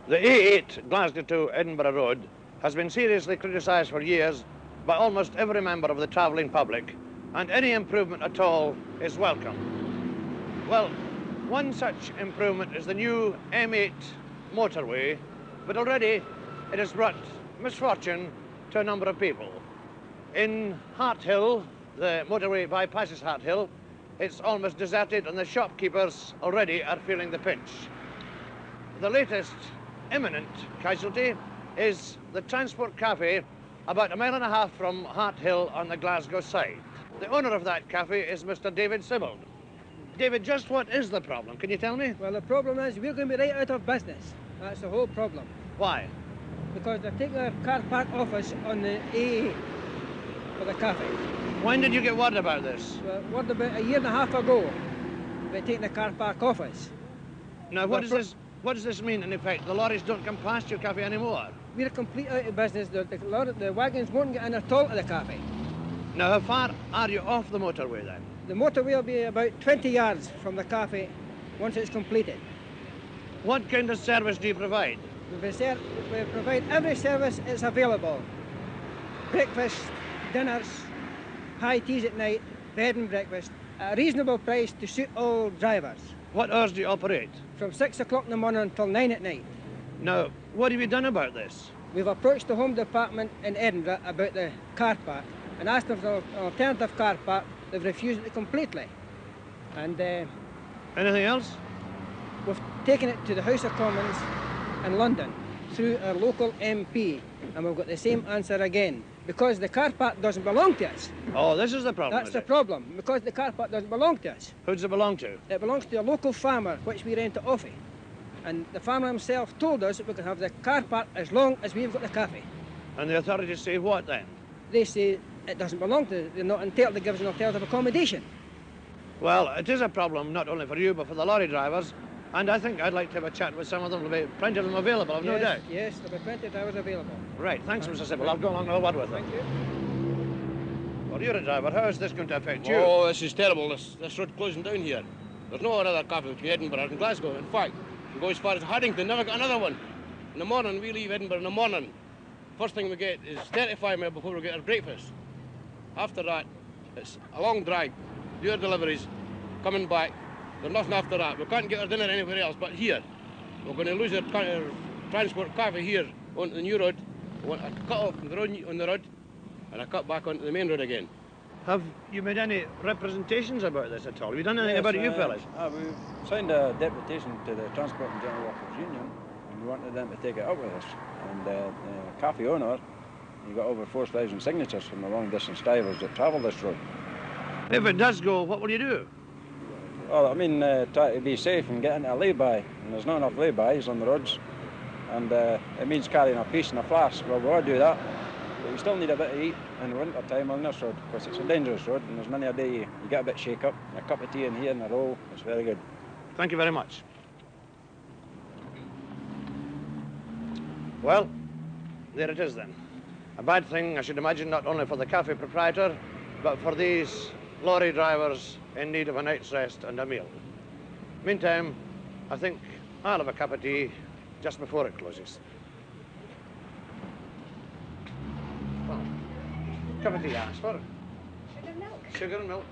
The A8 Glasgow to Edinburgh Road has been seriously criticised for years by almost every member of the travelling public, and any improvement at all is welcome. Well, one such improvement is the new M8 motorway, but already it has brought misfortune to a number of people. In Harthill, the motorway bypasses Harthill, it's almost deserted and the shopkeepers already are feeling the pinch. The latest imminent casualty is the Transport Café, about 1.5 miles from Harthill on the Glasgow side. The owner of that cafe is Mr. David Sibbald. David, just what is the problem? Can you tell me? Well, the problem is we're going to be right out of business. That's the whole problem. Why? Because they're taking our car park off us on the A8 for the cafe. When did you get word about this? Well, word about 1.5 years ago, they're taking the car park off us. Now, what does this mean in effect? The lorries don't come past your cafe anymore? We're complete out of business. The wagons won't get in at all to the cafe. Now, how far are you off the motorway then? The motorway will be about 20 yards from the cafe once it's completed. What kind of service do you provide? We provide every service that's available. Breakfast, dinners, high teas at night, bed and breakfast, at a reasonable price to suit all drivers. What hours do you operate? From 6 o'clock in the morning until 9 at night. Now, what have you done about this? We've approached the Home Department in Edinburgh about the car park and asked them for an alternative car park. They've refused it completely. And anything else? We've taken it to the House of Commons in London through our local MP, and we've got the same answer again, because the car park doesn't belong to us. Oh, this is the problem. That's the problem, because the car park doesn't belong to us. Who does it belong to? It belongs to a local farmer, which we rent it off of. And the farmer himself told us that we can have the car park as long as we've got the cafe. And the authorities say what then? They say it doesn't belong to us. They're not entitled to give us an alternative accommodation. Well, it is a problem not only for you but for the lorry drivers, and I think I'd like to have a chat with some of them. There'll be plenty of them available, I've no doubt. Yes, there'll be plenty of drivers available. Right, thanks, Mr. Sibbald. I'll go along and have a word with them. Thank you. Well, you're a driver. How is this going to affect you? Oh, this is terrible. This road closing down here. There's no other cafe between Edinburgh and Glasgow. In fact, we go as far as Haddington, never got another one. In the morning, we leave Edinburgh in the morning. First thing we get is 35 minutes before we get our breakfast. After that, it's a long drag, do our deliveries, coming back. There's nothing after that. We can't get our dinner anywhere else but here. We're going to lose our transport cafe here onto the new road. We want a cut off on the road and a cut back onto the main road again. Have you made any representations about this at all? Have you done anything about it, you fellas? We've signed a deputation to the Transport and General Workers Union, and we wanted them to take it up with us. And the cafe owner, he got over 4,000 signatures from the long-distance drivers that travel this road. If it does go, what will you do? Well, I mean, try to be safe and get into a lay-by, and there's not enough lay-bys on the roads, and it means carrying a piece and a flask. Well, we ought to do that, but you still need a bit to eat in the winter time on this road, because it's a dangerous road, and there's many a day you get a bit shake up, a cup of tea in here and a roll. It's very good. Thank you very much. Well, there it is then. A bad thing, I should imagine, not only for the cafe proprietor, but for these lorry drivers in need of a night's rest and a meal. Meantime, I think I'll have a cup of tea just before it closes. Well, cup of tea, I asked for. Sugar and milk. Sugar and milk.